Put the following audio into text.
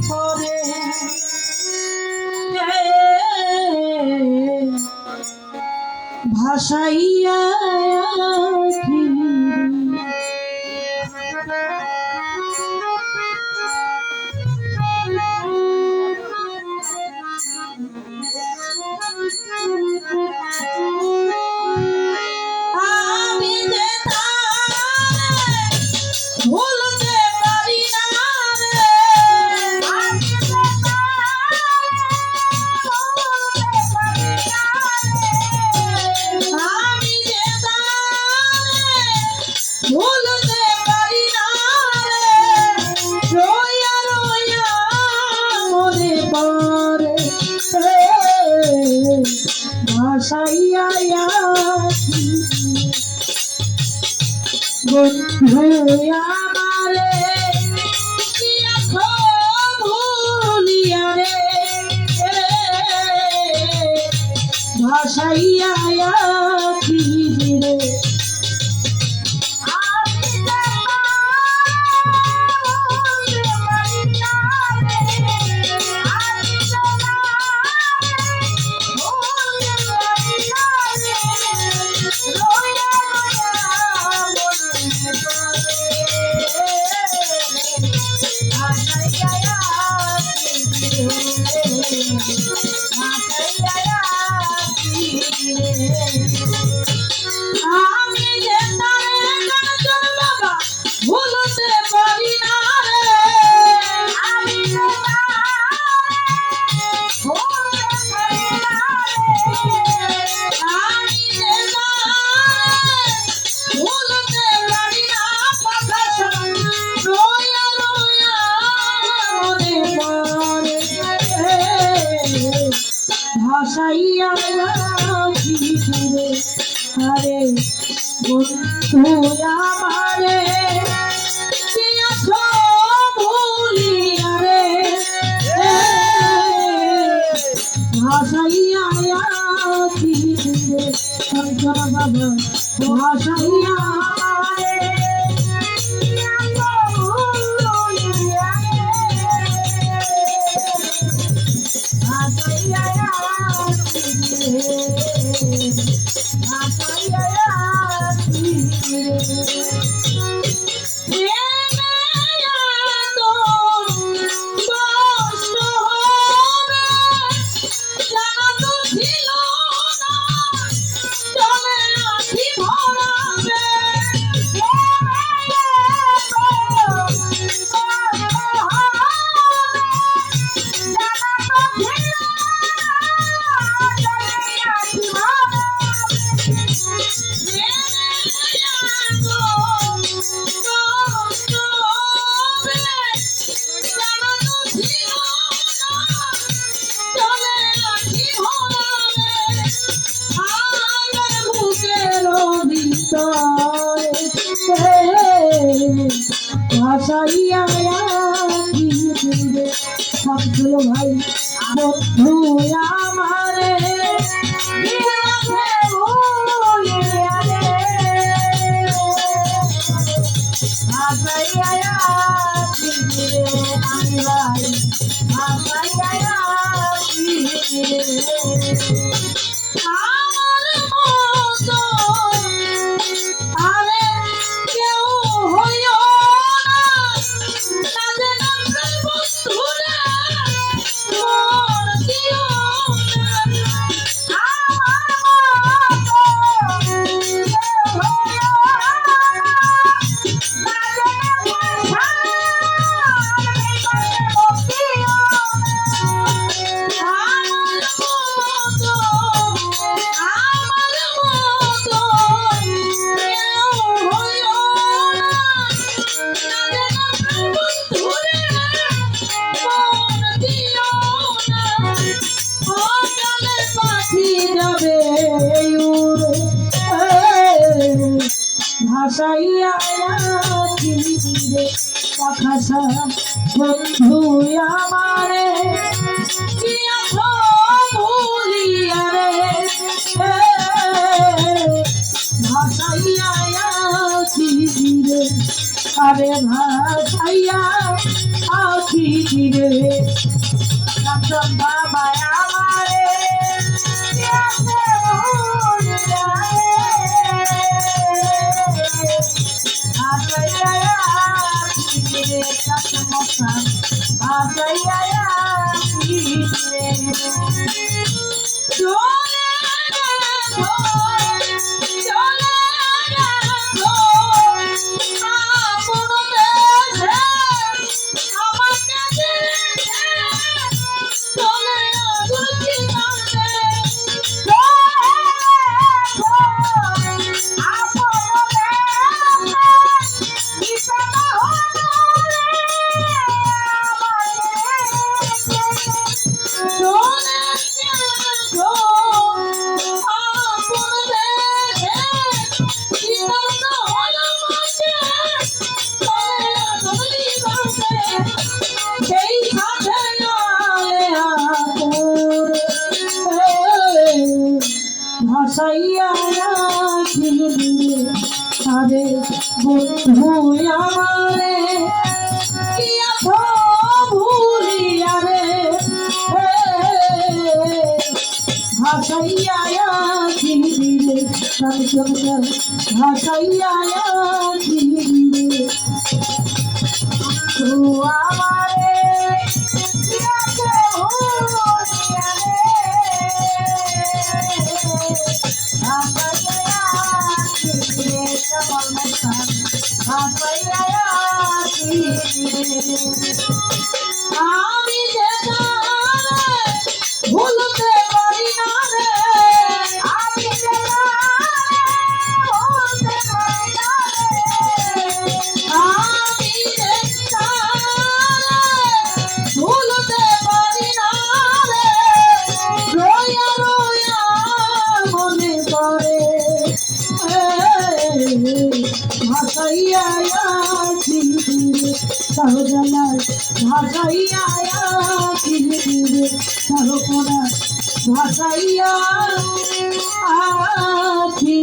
পরে ভাসাইয়া বন্ধু আমারে ভুলিয়া রে ভাসাইয়া রে আমি যে তারে কাজল বাবা ভুলতে পারি না রে আমি যে ভুলতে পারি না রে আমি যে ভুলতে পারি না কথা রোয়া রোয়া মনে পড়ে ভাসাইয়া আরে বন্ধু আমারে ভুলিয়া রে ভাসাইয়া বাবা ভাসাইয়া ভাসাইয়া সবগুলো ভাই বন্ধু আমারে ভাসাইয়া আমি ভাই ভাসাইয়া ভাসাইয়া কথা বন্ধু আমারে ভুলিয়া রে ভাসাইয়া আরে ভাসাইয়া আখি রে কাঞ্চন বাবা আমারে গেছে ভুলিয়া আসাইয়া রে কাঞ্চন মস্তান আসাইয়া রে চলে গেলো চলে গেলো আপন দেশে আমাকে ছেড়ে চলে আসছি কাছে ভাসাইয়া আরে বন্ধু আমারে কি আছো ভুলিয়া রে ভাসাইয়া রে কাঞ্চন ভাসাইয়া রে তো আমারে কি আছো ভুলিয়া আমি যে ভুলতে পারি না রে আমি যে ভুলতে পারি না রে আমি যে ভুলতে পারি না রে রোয়া রোয়া মনে পড়ে ভাসাইয়া সহজলায় ভাসাইয়া সহপনা ভাসাইয়া আছি